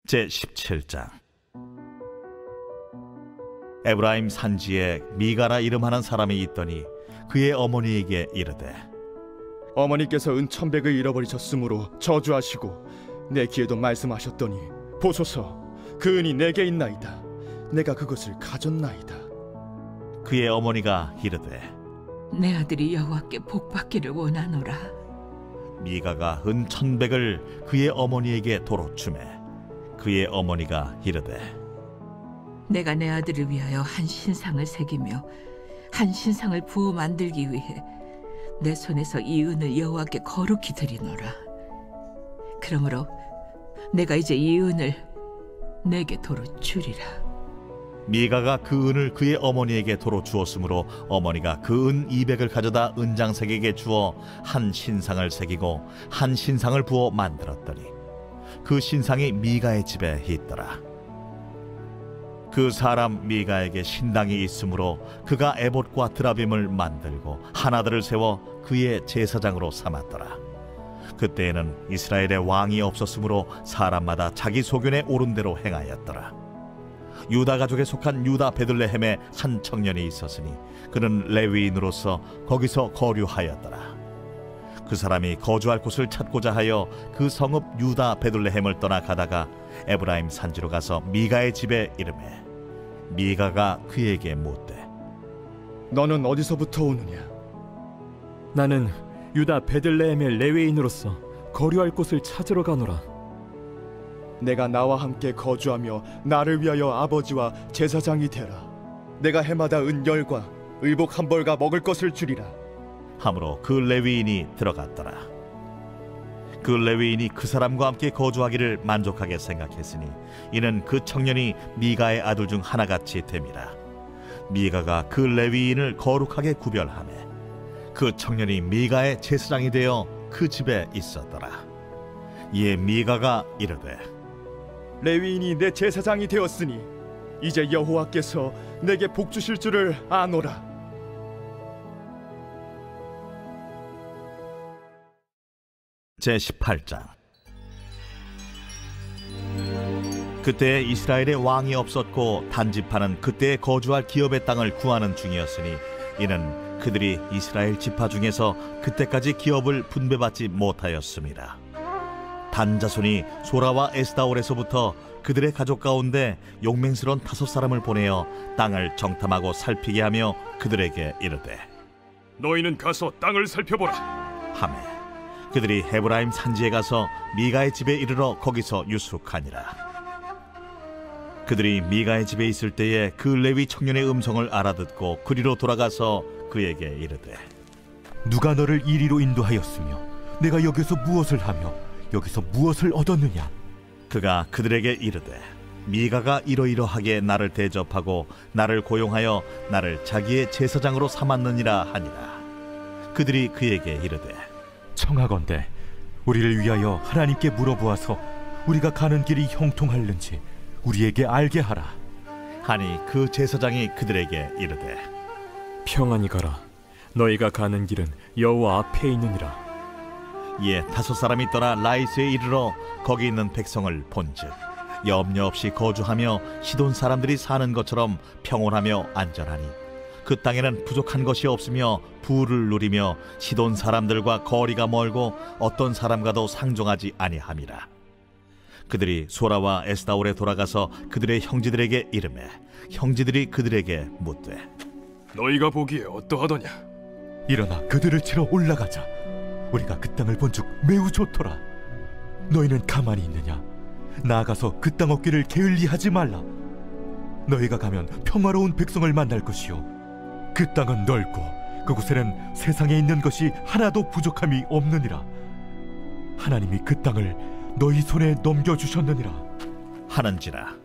제17장. 에브라임 산지에 미가라 이름하는 사람이 있더니 그의 어머니에게 이르되, 어머니께서 은 1,100을 잃어버리셨으므로 저주하시고 내 귀에도 말씀하셨더니 보소서, 그 은이 내게 있나이다. 내가 그것을 가졌나이다. 그의 어머니가 이르되, 내 아들이 여호와께 복받기를 원하노라. 미가가 은 1,100을 그의 어머니에게 도로 주매 그의 어머니가 이르되, 내가 내 아들을 위하여 한 신상을 새기며 한 신상을 부어 만들기 위해 내 손에서 이 은을 여호와께 거룩히 드리노라. 그러므로 내가 이제 이 은을 내게 도로 주리라. 미가가 그 은을 그의 어머니에게 도로 주었으므로 어머니가 그 은 200을 가져다 은장색에게 주어 한 신상을 새기고 한 신상을 부어 만들었더니 그 신상이 미가의 집에 있더라. 그 사람 미가에게 신당이 있으므로 그가 에봇과 드라빔을 만들고 하나들을 세워 그의 제사장으로 삼았더라. 그때에는 이스라엘에 왕이 없었으므로 사람마다 자기 소견에 오른 대로 행하였더라. 유다 가족에 속한 유다 베들레헴에 한 청년이 있었으니 그는 레위인으로서 거기서 거류하였더라. 그 사람이 거주할 곳을 찾고자 하여 그 성읍 유다 베들레헴을 떠나 가다가 에브라임 산지로 가서 미가의 집에 이르매 미가가 그에게 묻되, 너는 어디서부터 오느냐? 나는 유다 베들레헴의 레위인으로서 거류할 곳을 찾으러 가노라. 내가 나와 함께 거주하며 나를 위하여 아버지와 제사장이 되라. 내가 해마다 은 10과 의복 1벌과 먹을 것을 주리라. 하므로 그 레위인이 들어갔더라. 그 레위인이 그 사람과 함께 거주하기를 만족하게 생각했으니 이는 그 청년이 미가의 아들 중 하나같이 됨이라. 미가가 그 레위인을 거룩하게 구별하매 그 청년이 미가의 제사장이 되어 그 집에 있었더라. 이에 미가가 이르되, 레위인이 내 제사장이 되었으니 이제 여호와께서 내게 복 주실 줄을 아노라. 제18장. 그때 이스라엘에 왕이 없었고 단지파는 그때 거주할 기업의 땅을 구하는 중이었으니 이는 그들이 이스라엘 지파 중에서 그때까지 기업을 분배받지 못하였습니다. 단 자손이 소라와 에스다올에서부터 그들의 가족 가운데 용맹스러운 5사람을 보내어 땅을 정탐하고 살피게 하며 그들에게 이르되, 너희는 가서 땅을 살펴보라 하매 그들이 헤브라임 산지에 가서 미가의 집에 이르러 거기서 유숙하니라. 그들이 미가의 집에 있을 때에 그 레위 청년의 음성을 알아듣고 그리로 돌아가서 그에게 이르되, 누가 너를 이리로 인도하였으며 내가 여기서 무엇을 하며 여기서 무엇을 얻었느냐? 그가 그들에게 이르되, 미가가 이러이러하게 나를 대접하고 나를 고용하여 나를 자기의 제사장으로 삼았느니라 하니라. 그들이 그에게 이르되, 청하건대 우리를 위하여 하나님께 물어보아서 우리가 가는 길이 형통할는지 우리에게 알게 하라. 하니 그 제사장이 그들에게 이르되, 평안히 가라. 너희가 가는 길은 여호와 앞에 있느니라. 이에 5사람이 떠나 라이스에 이르러 거기 있는 백성을 본즉 염려 없이 거주하며 시돈 사람들이 사는 것처럼 평온하며 안전하니 그 땅에는 부족한 것이 없으며 부를 누리며 시돈 사람들과 거리가 멀고 어떤 사람과도 상종하지 아니함이라. 그들이 소라와 에스다올에 돌아가서 그들의 형제들에게 이르매 형제들이 그들에게 묻되, 너희가 보기에 어떠하더냐? 일어나 그들을 치러 올라가자. 우리가 그 땅을 본즉 매우 좋더라. 너희는 가만히 있느냐? 나아가서 그 땅 얻기를 게을리하지 말라. 너희가 가면 평화로운 백성을 만날 것이요 그 땅은 넓고 그곳에는 세상에 있는 것이 하나도 부족함이 없느니라. 하나님이 그 땅을 너희 손에 넘겨주셨느니라 하는지라.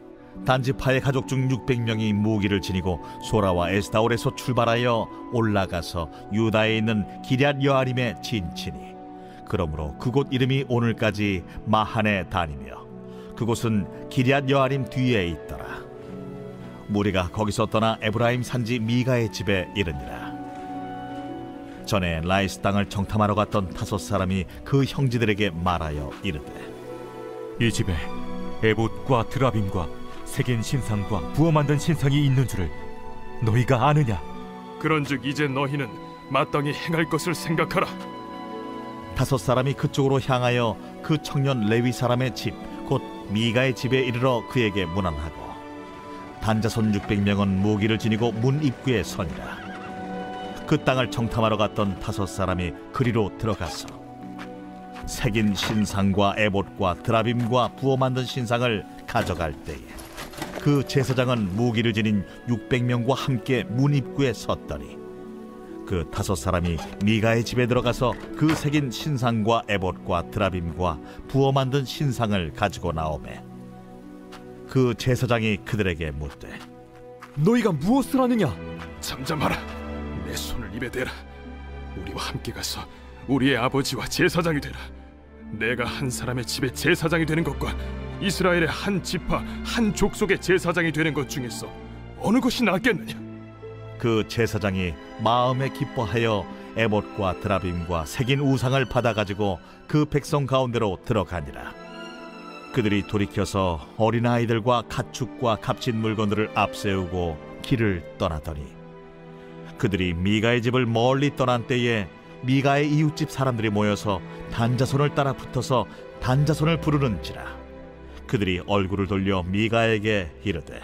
단지파의 가족 중 600명이 무기를 지니고 소라와 에스다올에서 출발하여 올라가서 유다에 있는 기럇 여아림에 진치니 그러므로 그곳 이름이 오늘까지 마하네 단이며 그곳은 기럇 여아림 뒤에 있더라. 무리가 거기서 떠나 에브라임 산지 미가의 집에 이르니라. 전에 라이스 땅을 정탐하러 갔던 5사람이 그 형제들에게 말하여 이르되, 이 집에 에봇과 드라빔과 새긴 신상과 부어 만든 신상이 있는 줄을 너희가 아느냐? 그런즉 이제 너희는 마땅히 행할 것을 생각하라. 5 사람이 그쪽으로 향하여 그 청년 레위 사람의 집 곧 미가의 집에 이르러 그에게 문안하고 단자손 600명은 무기를 지니고 문 입구에 서니라. 그 땅을 정탐하러 갔던 5 사람이 그리로 들어가서 새긴 신상과 에봇과 드라빔과 부어 만든 신상을 가져갈 때에 그 제사장은 무기를 지닌 600명과 함께 문 입구에 섰더니 그 5 사람이 미가의 집에 들어가서 그 새긴 신상과 에봇과 드라빔과 부어 만든 신상을 가지고 나오매 그 제사장이 그들에게 묻되 너희가 무엇을 하느냐? 잠잠하라. 내 손을 입에 대라. 우리와 함께 가서 우리의 아버지와 제사장이 되라. 내가 한 사람의 집에 제사장이 되는 것과 이스라엘의 한 지파 한 족속의 제사장이 되는 것 중에서 어느 것이 낫겠느냐? 그 제사장이 마음에 기뻐하여 에봇과 드라빔과 새긴 우상을 받아가지고 그 백성 가운데로 들어가니라. 그들이 돌이켜서 어린아이들과 가축과 값진 물건들을 앞세우고 길을 떠나더니 그들이 미가의 집을 멀리 떠난 때에 미가의 이웃집 사람들이 모여서 단자손을 따라 붙어서 단자손을 부르는지라. 그들이 얼굴을 돌려 미가에게 이르되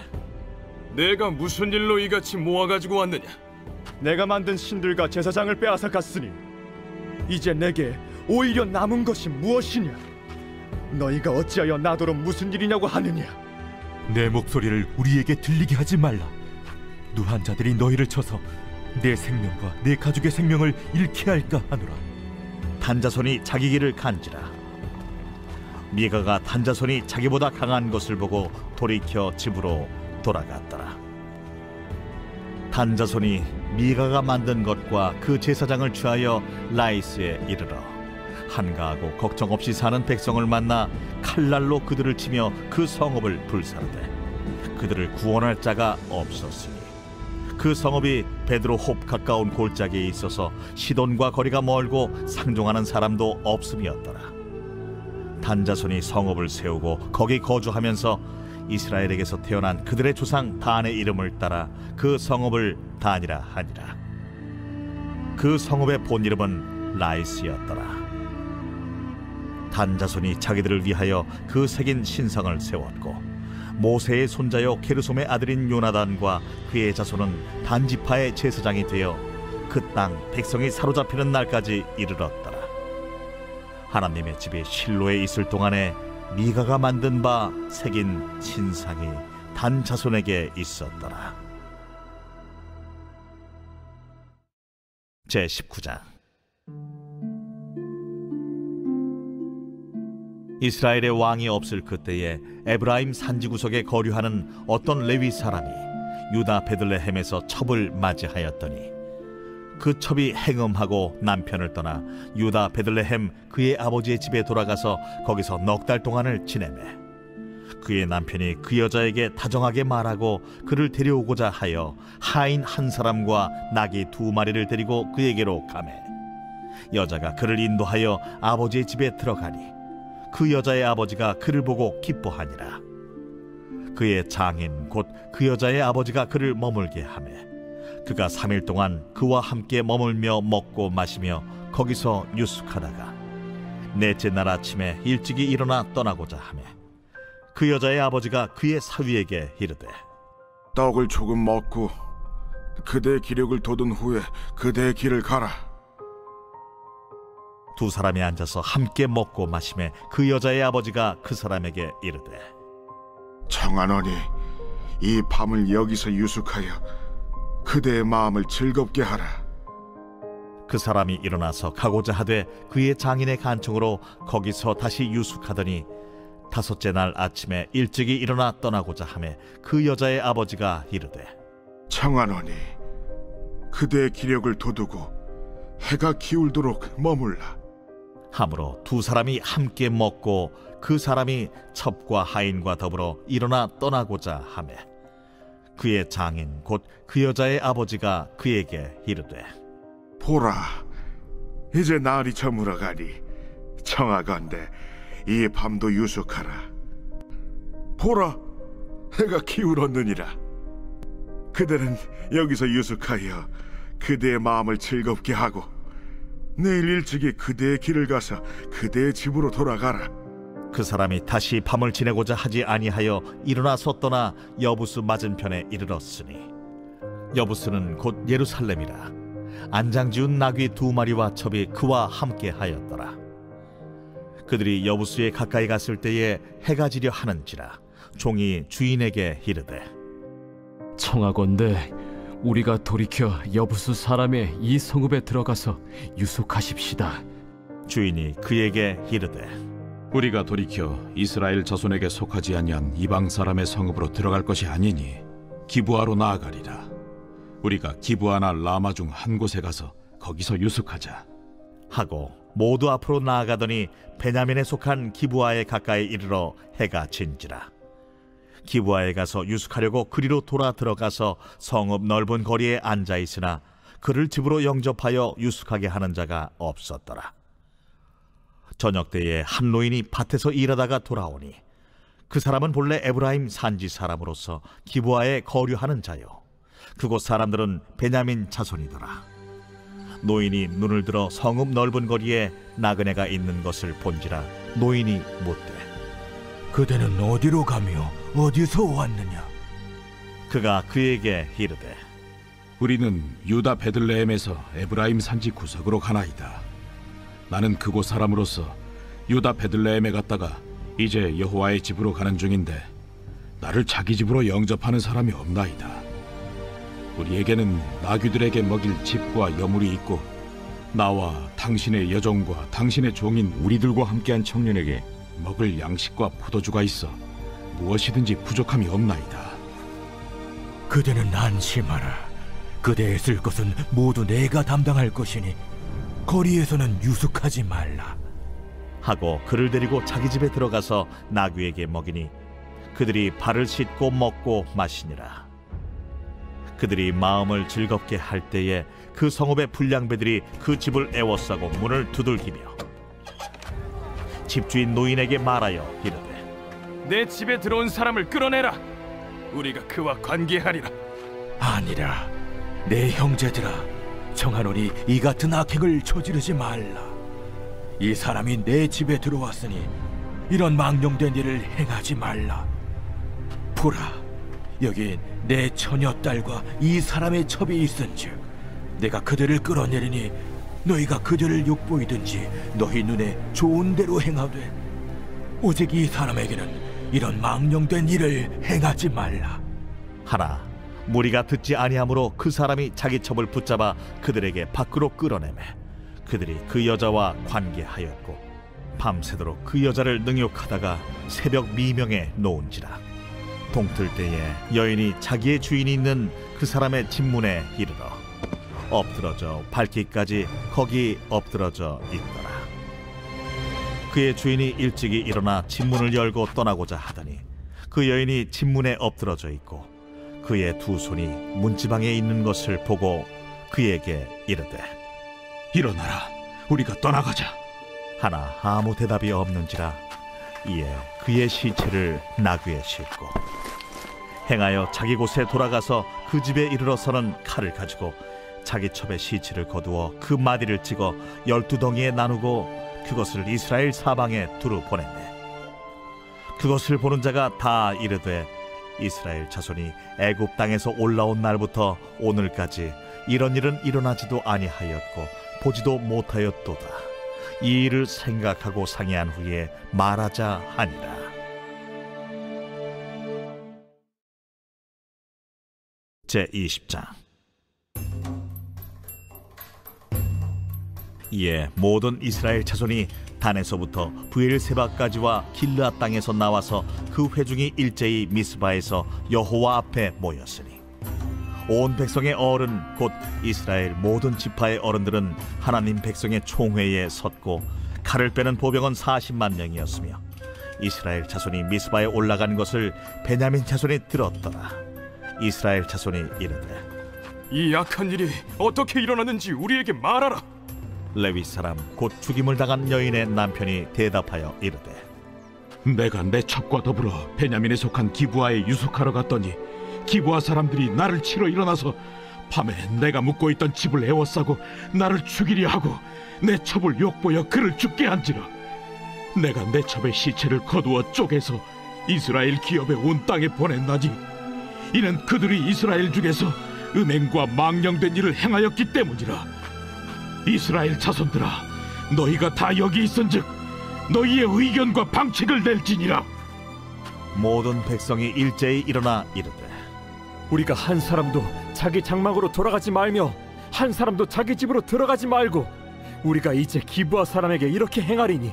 내가 무슨 일로 이같이 모아가지고 왔느냐? 내가 만든 신들과 제사장을 빼앗아 갔으니 이제 내게 오히려 남은 것이 무엇이냐? 너희가 어찌하여 나더러 무슨 일이냐고 하느냐? 내 목소리를 우리에게 들리게 하지 말라. 누한 자들이 너희를 쳐서 내 생명과 내 가족의 생명을 잃게 할까 하노라. 단자손이 자기 길을 간지라. 미가가 단자손이 자기보다 강한 것을 보고 돌이켜 집으로 돌아갔더라. 단자손이 미가가 만든 것과 그 제사장을 취하여 라이스에 이르러 한가하고 걱정 없이 사는 백성을 만나 칼날로 그들을 치며 그 성읍을 불사르되 그들을 구원할 자가 없었으니 그 성읍이 베드로홉 가까운 골짜기에 있어서 시돈과 거리가 멀고 상종하는 사람도 없음이었더라. 단자손이 성읍을 세우고 거기 거주하면서 이스라엘에게서 태어난 그들의 조상 단의 이름을 따라 그 성읍을 단이라 하니라. 그 성읍의 본 이름은 라이스였더라. 단자손이 자기들을 위하여 그 새긴 신상을 세웠고 모세의 손자요 게르솜의 아들인 요나단과 그의 자손은 단지파의 제사장이 되어 그 땅 백성이 사로잡히는 날까지 이르렀더라. 하나님의 집이 실로에 있을 동안에 미가가 만든 바 새긴 신상이 단자손에게 있었더라. 제19장. 이스라엘의 왕이 없을 그때에 에브라임 산지 구석에 거류하는 어떤 레위 사람이 유다 베들레헴에서 첩을 맞이하였더니 그 첩이 행음하고 남편을 떠나 유다 베들레헴 그의 아버지의 집에 돌아가서 거기서 넉 달 동안을 지내매 그의 남편이 그 여자에게 다정하게 말하고 그를 데려오고자 하여 하인 한 사람과 나귀 2마리를 데리고 그에게로 가매 여자가 그를 인도하여 아버지의 집에 들어가니 그 여자의 아버지가 그를 보고 기뻐하니라. 그의 장인 곧 그 여자의 아버지가 그를 머물게 하매 그가 3일 동안 그와 함께 머물며 먹고 마시며 거기서 유숙하다가 넷째 날 아침에 일찍이 일어나 떠나고자 하매 그 여자의 아버지가 그의 사위에게 이르되 떡을 조금 먹고 그대의 기력을 돋운 후에 그대의 길을 가라. 2 사람이 앉아서 함께 먹고 마시매 그 여자의 아버지가 그 사람에게 이르되 청하노니 이 밤을 여기서 유숙하여 그대의 마음을 즐겁게 하라. 그 사람이 일어나서 가고자 하되 그의 장인의 간청으로 거기서 다시 유숙하더니 5째 날 아침에 일찍이 일어나 떠나고자 하매 그 여자의 아버지가 이르되 청하노니 그대의 기력을 돋우고 해가 기울도록 머물라. 하므로 2 사람이 함께 먹고 그 사람이 첩과 하인과 더불어 일어나 떠나고자 하매 그의 장인 곧 그 여자의 아버지가 그에게 이르되 보라, 이제 날이 저물어가니 청하건대 이 밤도 유숙하라. 보라, 해가 기울었느니라. 그대는 여기서 유숙하여 그대의 마음을 즐겁게 하고 내일 일찍이 그대의 길을 가서 그대의 집으로 돌아가라. 그 사람이 다시 밤을 지내고자 하지 아니하여 일어나서 떠나 여부스 맞은편에 이르렀으니 여부스는 곧 예루살렘이라. 안장지운 나귀 2마리와 첩이 그와 함께 하였더라. 그들이 여부스에 가까이 갔을 때에 해가 지려 하는지라 종이 주인에게 이르되, 청하건대 우리가 돌이켜 여부수 사람의 이 성읍에 들어가서 유숙하십시다. 주인이 그에게 이르되, 우리가 돌이켜 이스라엘 자손에게 속하지 아니한 이방 사람의 성읍으로 들어갈 것이 아니니 기브아로 나아가리라. 우리가 기브아나 라마 중 한 곳에 가서 거기서 유숙하자 하고 모두 앞으로 나아가더니 베냐민에 속한 기브아에 가까이 이르러 해가 진지라. 기브아에 가서 유숙하려고 그리로 돌아 들어가서 성읍 넓은 거리에 앉아 있으나 그를 집으로 영접하여 유숙하게 하는 자가 없었더라. 저녁 때에 한 노인이 밭에서 일하다가 돌아오니 그 사람은 본래 에브라임 산지 사람으로서 기브아에 거류하는 자요, 그곳 사람들은 베냐민 자손이더라. 노인이 눈을 들어 성읍 넓은 거리에 나그네가 있는 것을 본지라 노인이 묻되, 그대는 어디로 가며 어디서 왔느냐? 그가 그에게 이르되, 우리는 유다 베들레헴에서 에브라임 산지 구석으로 가나이다. 나는 그곳 사람으로서 유다 베들레헴에 갔다가 이제 여호와의 집으로 가는 중인데 나를 자기 집으로 영접하는 사람이 없나이다. 우리에게는 나귀들에게 먹일 집과 여물이 있고 나와 당신의 여종과 당신의 종인 우리들과 함께한 청년에게 먹을 양식과 포도주가 있어 무엇이든지 부족함이 없나이다. 그대는 안심하라. 그대의 쓸 것은 모두 내가 담당할 것이니 거리에서는 유숙하지 말라. 하고 그를 데리고 자기 집에 들어가서 나귀에게 먹이니 그들이 발을 씻고 먹고 마시니라. 그들이 마음을 즐겁게 할 때에 그 성읍의 불량배들이 그 집을 애워싸고 문을 두들기며 집주인 노인에게 말하여 이르되, 내 집에 들어온 사람을 끌어내라. 우리가 그와 관계하리라. 아니라 내 형제들아, 청하노니 이 같은 악행을 저지르지 말라. 이 사람이 내 집에 들어왔으니 이런 망령된 일을 행하지 말라. 보라, 여기 내 처녀딸과 이 사람의 첩이 있은즉 내가 그들을 끌어내리니 너희가 그들을 욕보이든지 너희 눈에 좋은 대로 행하되 오직 이 사람에게는 이런 망령된 일을 행하지 말라. 하나 무리가 듣지 아니하므로 그 사람이 자기 첩을 붙잡아 그들에게 밖으로 끌어내매 그들이 그 여자와 관계하였고 밤새도록 그 여자를 능욕하다가 새벽 미명에 놓은지라. 동틀 때에 여인이 자기의 주인이 있는 그 사람의 집문에 이르러 엎드러져 밟기까지 거기 엎드러져 있더라. 그의 주인이 일찍이 일어나 집문을 열고 떠나고자 하더니 그 여인이 집문에 엎드러져 있고 그의 두 손이 문지방에 있는 것을 보고 그에게 이르되, 일어나라, 우리가 떠나가자. 하나 아무 대답이 없는지라. 이에 그의 시체를 나귀에 싣고 행하여 자기 곳에 돌아가서 그 집에 이르러서는 칼을 가지고 자기 첩의 시체를 거두어 그 마디를 찍어 12덩이에 나누고 그것을 이스라엘 사방에 두루 보냈네. 그것을 보는 자가 다 이르되, 이스라엘 자손이 애굽 땅에서 올라온 날부터 오늘까지 이런 일은 일어나지도 아니하였고 보지도 못하였도다. 이 일을 생각하고 상의한 후에 말하자 하니라. 제20장. 이에 모든 이스라엘 자손이 단에서부터 브엘세바까지와 길르앗 땅에서 나와서 그 회중이 일제히 미스바에서 여호와 앞에 모였으니 온 백성의 어른 곧 이스라엘 모든 지파의 어른들은 하나님 백성의 총회에 섰고 칼을 빼는 보병은 40만 명이었으며 이스라엘 자손이 미스바에 올라간 것을 베냐민 자손이 들었더라. 이스라엘 자손이 이르되, 이 악한 일이 어떻게 일어났는지 우리에게 말하라. 레위 사람 곧 죽임을 당한 여인의 남편이 대답하여 이르되, 내가 내 첩과 더불어 베냐민에 속한 기브아에 유숙하러 갔더니 기브아 사람들이 나를 치러 일어나서 밤에 내가 묵고 있던 집을 에워싸고 나를 죽이려 하고 내 첩을 욕보여 그를 죽게 한지라. 내가 내 첩의 시체를 거두어 쪼개서 이스라엘 기업의 온 땅에 보냈나니 이는 그들이 이스라엘 중에서 음행과 망령된 일을 행하였기 때문이라. 이스라엘 자손들아, 너희가 다 여기 있은즉 너희의 의견과 방책을 낼지니라. 모든 백성이 일제히 일어나 이르되 우리가 한 사람도 자기 장막으로 돌아가지 말며 한 사람도 자기 집으로 들어가지 말고 우리가 이제 기브아 사람에게 이렇게 행하리니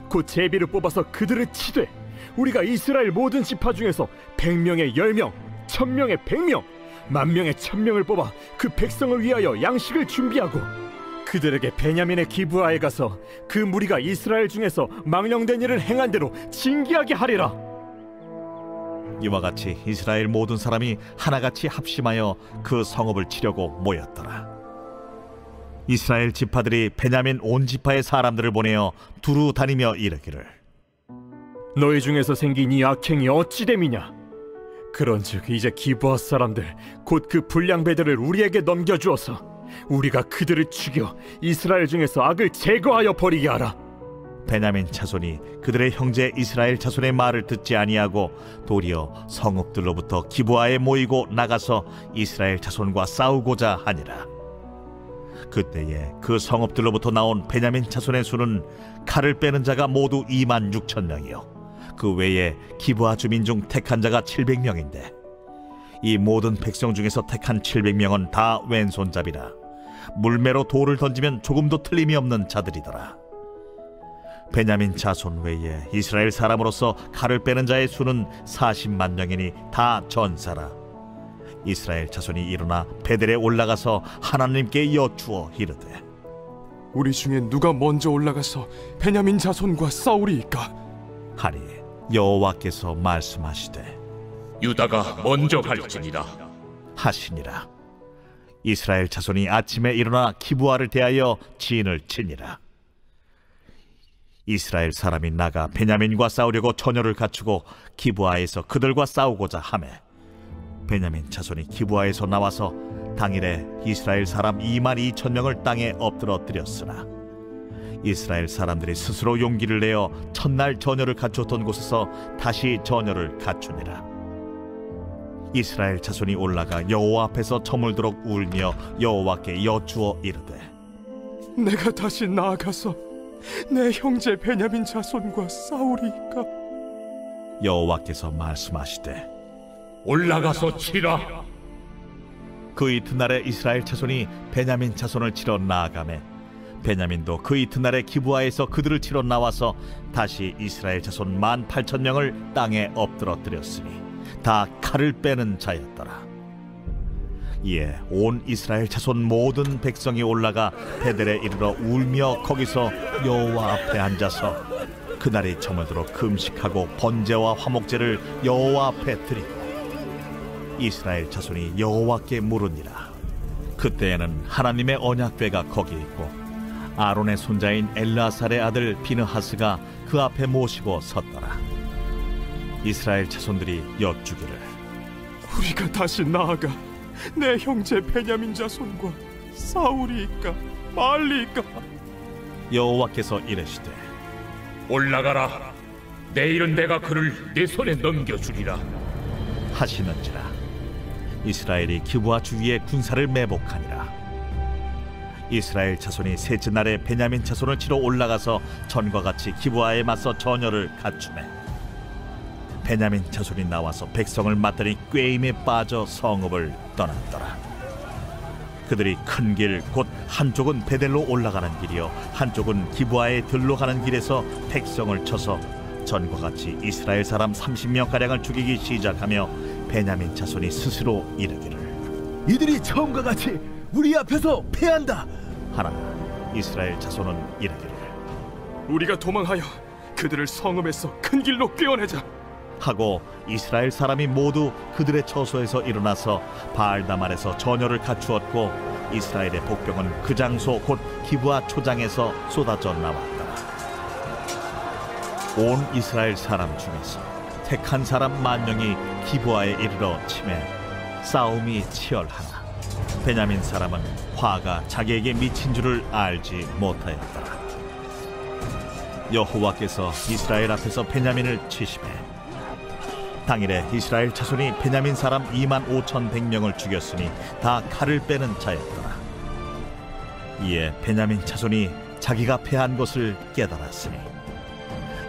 곧 제비를 뽑아서 그들을 치되 우리가 이스라엘 모든 지파 중에서 100명에 10명, 1000명에 100명, 10,000명에 1000명을 뽑아 그 백성을 위하여 양식을 준비하고 그들에게 베냐민의 기브아에 가서 그 무리가 이스라엘 중에서 망령된 일을 행한 대로 징계하게 하리라. 이와 같이 이스라엘 모든 사람이 하나같이 합심하여 그 성읍을 치려고 모였더라. 이스라엘 지파들이 베냐민 온 지파의 사람들을 보내어 두루 다니며 이르기를 너희 중에서 생긴 이 악행이 어찌 됨이냐? 그런즉 이제 기브아 사람들 곧 그 불량배들을 우리에게 넘겨주어서 우리가 그들을 죽여 이스라엘 중에서 악을 제거하여 버리게 하라. 베냐민 자손이 그들의 형제 이스라엘 자손의 말을 듣지 아니하고 도리어 성읍들로부터 기브아에 모이고 나가서 이스라엘 자손과 싸우고자 하니라. 그때에 그 성읍들로부터 나온 베냐민 자손의 수는 칼을 빼는 자가 모두 26,000명이요 그 외에 기브아 주민 중 택한 자가 700명인데 이 모든 백성 중에서 택한 700명은 다 왼손잡이라 물매로 돌을 던지면 조금도 틀림이 없는 자들이더라. 베냐민 자손 외에 이스라엘 사람으로서 칼을 빼는 자의 수는 40만 명이니 다 전사라. 이스라엘 자손이 일어나 베델에 올라가서 하나님께 여쭈어 이르되 우리 중에 누가 먼저 올라가서 베냐민 자손과 싸우리이까? 하니 여호와께서 말씀하시되 유다가 먼저 갈지니라 하시니라. 이스라엘 자손이 아침에 일어나 기브아를 대하여 진을 치니라. 이스라엘 사람이 나가 베냐민과 싸우려고 전열을 갖추고 기브아에서 그들과 싸우고자 하매 베냐민 자손이 기브아에서 나와서 당일에 이스라엘 사람 22,000명을 땅에 엎드러뜨렸으나 이스라엘 사람들이 스스로 용기를 내어 첫날 전열을 갖추었던 곳에서 다시 전열을 갖추니라. 이스라엘 자손이 올라가 여호와 앞에서 저물도록 울며 여호와께 여쭈어 이르되 내가 다시 나아가서 내 형제 베냐민 자손과 싸우리이까? 여호와께서 말씀하시되 올라가서 치라. 그 이튿날에 이스라엘 자손이 베냐민 자손을 치러 나아가매 베냐민도 그 이튿날에 기브아에서 그들을 치러 나와서 다시 이스라엘 자손 18,000명을 땅에 엎드러뜨렸으니 다 칼을 빼는 자였더라. 이에 온 이스라엘 자손 모든 백성이 올라가 베델에 이르러 울며 거기서 여호와 앞에 앉아서 그날이 저물도록 금식하고 번제와 화목제를 여호와 앞에 드리고 이스라엘 자손이 여호와께 물으니라. 그때에는 하나님의 언약궤가 거기 있고 아론의 손자인 엘라살의 아들 비느하스가 그 앞에 모시고 섰더라. 이스라엘 자손들이 여쭈기를 우리가 다시 나아가 내 형제 베냐민 자손과 싸우리이까 말리이까? 여호와께서 이르시되 올라가라. 내일은 내가 그를 내 손에 넘겨주리라 하시는지라. 이스라엘이 기브아 주위에 군사를 매복하니라. 이스라엘 자손이 셋째 날에 베냐민 자손을 치러 올라가서 전과 같이 기브아에 맞서 전열을 갖추매 베냐민 자손이 나와서 백성을 맞더니 꾀임에 빠져 성읍을 떠났더라. 그들이 큰 길 곧 한쪽은 베델로 올라가는 길이요 한쪽은 기브아에 들로 가는 길에서 백성을 쳐서 전과 같이 이스라엘 사람 30명가량을 죽이기 시작하며 베냐민 자손이 스스로 이르기를 이들이 처음과 같이 우리 앞에서 패한다 하나 이스라엘 자손은 이르기를 우리가 도망하여 그들을 성읍에서 큰 길로 꿰어내자 하고 이스라엘 사람이 모두 그들의 처소에서 일어나서 바알다말에서 전열을 갖추었고 이스라엘의 복병은 그 장소 곧 기브아 초장에서 쏟아져 나왔더라. 온 이스라엘 사람 중에서 택한 사람 10,000명이 기브아에 이르러 치매 싸움이 치열하나 베냐민 사람은 화가 자기에게 미친 줄을 알지 못하였더라. 여호와께서 이스라엘 앞에서 베냐민을 치시매 당일에 이스라엘 자손이 베냐민 사람 25,100명을 죽였으니 다 칼을 빼는 자였더라. 이에 베냐민 자손이 자기가 패한 것을 깨달았으니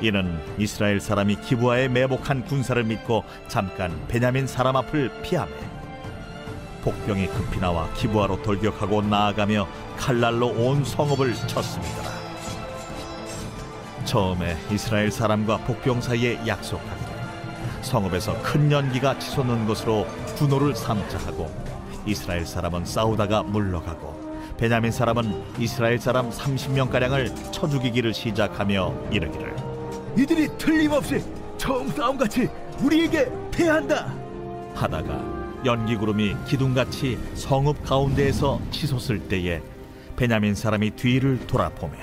이는 이스라엘 사람이 기브아에 매복한 군사를 믿고 잠깐 베냐민 사람 앞을 피하매 복병이 급히 나와 기브아로 돌격하고 나아가며 칼날로 온 성읍을 쳤습니다. 처음에 이스라엘 사람과 복병 사이에 약속하기를 성읍에서 큰 연기가 치솟는 것으로 분노를 삼자 하고 이스라엘 사람은 싸우다가 물러가고 베냐민 사람은 이스라엘 사람 30명가량을 쳐 죽이기를 시작하며 이르기를 이들이 틀림없이 처음 싸움같이 우리에게 패한다 하다가 연기구름이 기둥같이 성읍 가운데에서 치솟을 때에 베냐민 사람이 뒤를 돌아보매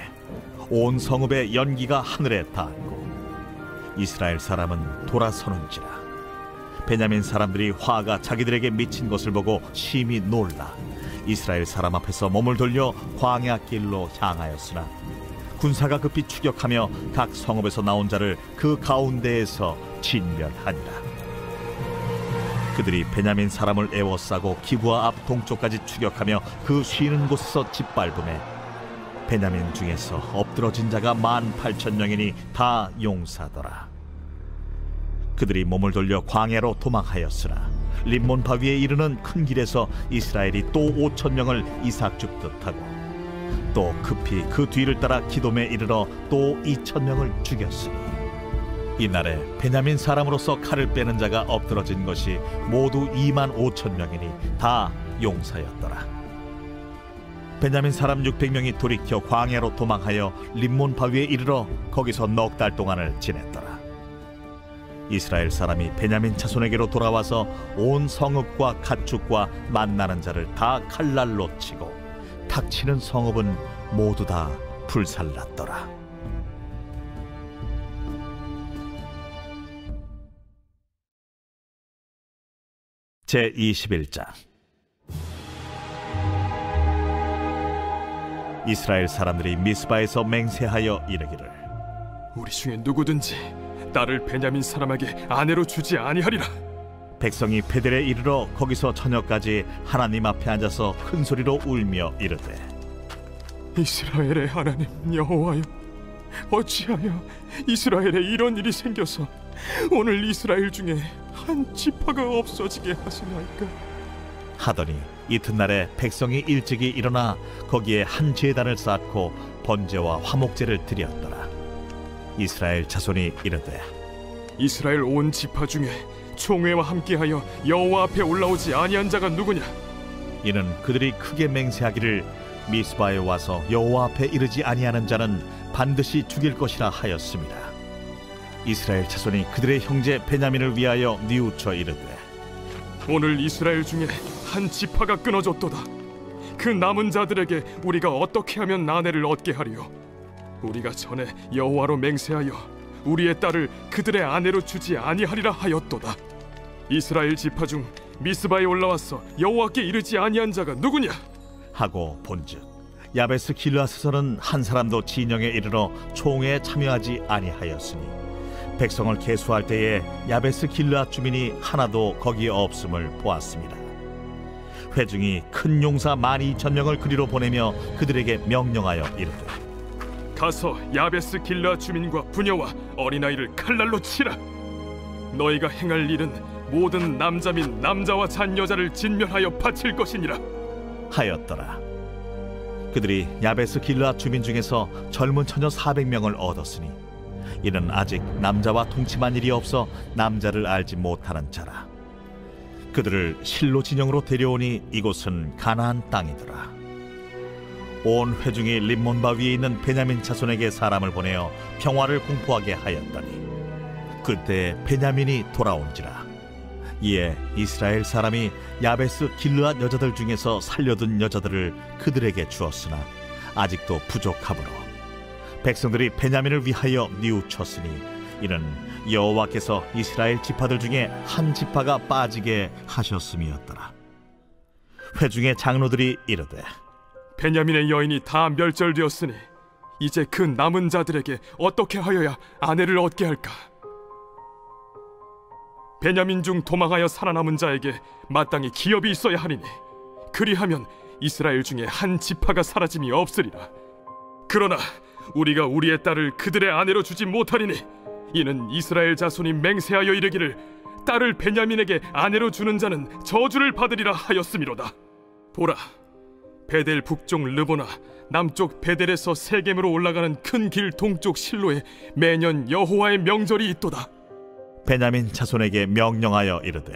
온 성읍의 연기가 하늘에 닿았고 이스라엘 사람은 돌아서는지라. 베냐민 사람들이 화가 자기들에게 미친 것을 보고 심히 놀라 이스라엘 사람 앞에서 몸을 돌려 광야 길로 향하였으나 군사가 급히 추격하며 각 성읍에서 나온 자를 그 가운데에서 진멸하니라. 그들이 베냐민 사람을 에워싸고 기브아 앞 동쪽까지 추격하며 그 쉬는 곳에서 짓밟음에 베냐민 중에서 엎드러진 자가 18,000명이니 다 용사더라. 그들이 몸을 돌려 광야로 도망하였으나 림몬 바위에 이르는 큰 길에서 이스라엘이 또 5,000명을 이삭 줍듯 하고 또 급히 그 뒤를 따라 기돔에 이르러 또 2,000명을 죽였으니 이날에 베냐민 사람으로서 칼을 빼는 자가 엎드러진 것이 모두 25,000명이니 다 용사였더라. 베냐민 사람 600명이 돌이켜 광야로 도망하여 림몬 바위에 이르러 거기서 넉 달 동안을 지냈더라. 이스라엘 사람이 베냐민 자손에게로 돌아와서 온 성읍과 가축과 만나는 자를 다 칼날로 치고 닥치는 성읍은 모두 다 불살랐더라. 제21장. 이스라엘 사람들이 미스바에서 맹세하여 이르기를 우리 중에 누구든지 딸을 베냐민 사람에게 아내로 주지 아니하리라. 백성이 베델에 이르러 거기서 저녁까지 하나님 앞에 앉아서 큰 소리로 울며 이르되 이스라엘의 하나님 여호와여, 어찌하여 이스라엘에 이런 일이 생겨서 오늘 이스라엘 중에 한 지파가 없어지게 하시나이까 하더니 이튿날에 백성이 일찍이 일어나 거기에 한 제단을 쌓고 번제와 화목제를 드렸더라. 이스라엘 자손이 이르되 이스라엘 온 지파 중에 총회와 함께하여 여호와 앞에 올라오지 아니한 자가 누구냐? 이는 그들이 크게 맹세하기를 미스바에 와서 여호와 앞에 이르지 아니하는 자는 반드시 죽일 것이라 하였습니다. 이스라엘 자손이 그들의 형제 베냐민을 위하여 뉘우쳐 이르되 오늘 이스라엘 중에 한 지파가 끊어졌도다. 그 남은 자들에게 우리가 어떻게 하면 아내를 얻게 하리요? 우리가 전에 여호와로 맹세하여 우리의 딸을 그들의 아내로 주지 아니하리라 하였도다. 이스라엘 지파 중 미스바에 올라와서 여호와께 이르지 아니한 자가 누구냐? 하고 본즉 야베스 길르앗에서는 한 사람도 진영에 이르러 총회에 참여하지 아니하였으니 백성을 계수할 때에 야베스 길르앗 주민이 하나도 거기에 없음을 보았습니다. 회중이 큰 용사 12,000명을 그리로 보내며 그들에게 명령하여 이르되 가서 야베스 길르앗 주민과 부녀와 어린아이를 칼날로 치라. 너희가 행할 일은 모든 남자 및 남자와 잔 여자를 진멸하여 바칠 것이니라 하였더라. 그들이 야베스 길르앗 주민 중에서 젊은 처녀 400명을 얻었으니 이는 아직 남자와 동침한 일이 없어 남자를 알지 못하는 자라. 그들을 실로 진영으로 데려오니 이곳은 가나안 땅이더라. 온 회중이 림몬 바위에 있는 베냐민 자손에게 사람을 보내어 평화를 공포하게 하였더니 그때 베냐민이 돌아온지라. 이에 이스라엘 사람이 야베스 길르앗 여자들 중에서 살려둔 여자들을 그들에게 주었으나 아직도 부족하므로 백성들이 베냐민을 위하여 뉘우쳤으니 이는 여호와께서 이스라엘 지파들 중에 한 지파가 빠지게 하셨음이었더라. 회중의 장로들이 이르되 베냐민의 여인이 다 멸절되었으니 이제 그 남은 자들에게 어떻게 하여야 아내를 얻게 할까? 베냐민 중 도망하여 살아남은 자에게 마땅히 기업이 있어야 하리니 그리하면 이스라엘 중에 한 지파가 사라짐이 없으리라. 그러나 우리가 우리의 딸을 그들의 아내로 주지 못하리니 이는 이스라엘 자손이 맹세하여 이르기를 딸을 베냐민에게 아내로 주는 자는 저주를 받으리라 하였음이로다. 보라, 베델 북쪽 르보나 남쪽 베델에서 세겜으로 올라가는 큰 길 동쪽 실로에 매년 여호와의 명절이 있도다. 베냐민 자손에게 명령하여 이르되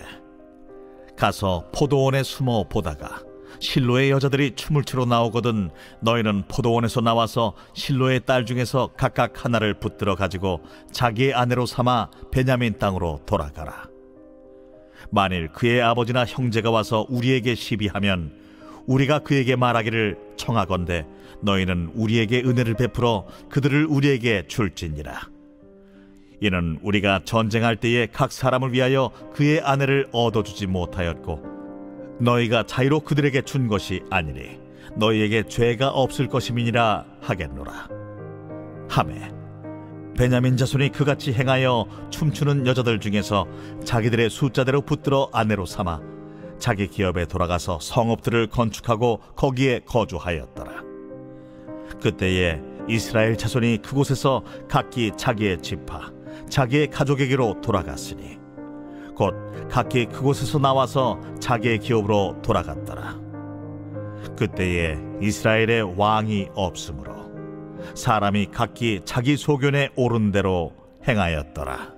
가서 포도원에 숨어 보다가 실로의 여자들이 춤을 추러 나오거든 너희는 포도원에서 나와서 실로의 딸 중에서 각각 하나를 붙들어 가지고 자기의 아내로 삼아 베냐민 땅으로 돌아가라. 만일 그의 아버지나 형제가 와서 우리에게 시비하면 우리가 그에게 말하기를 청하건대 너희는 우리에게 은혜를 베풀어 그들을 우리에게 줄지니라. 이는 우리가 전쟁할 때에 각 사람을 위하여 그의 아내를 얻어주지 못하였고 너희가 자유로 그들에게 준 것이 아니니 너희에게 죄가 없을 것임이니라 하겠노라. 하매 베냐민 자손이 그같이 행하여 춤추는 여자들 중에서 자기들의 숫자대로 붙들어 아내로 삼아 자기 기업에 돌아가서 성읍들을 건축하고 거기에 거주하였더라. 그때에 이스라엘 자손이 그곳에서 각기 자기의 지파 자기의 가족에게로 돌아갔으니 곧 각기 그곳에서 나와서 자기의 기업으로 돌아갔더라. 그때에 이스라엘의 왕이 없으므로 사람이 각기 자기 소견에 옳은 대로 행하였더라.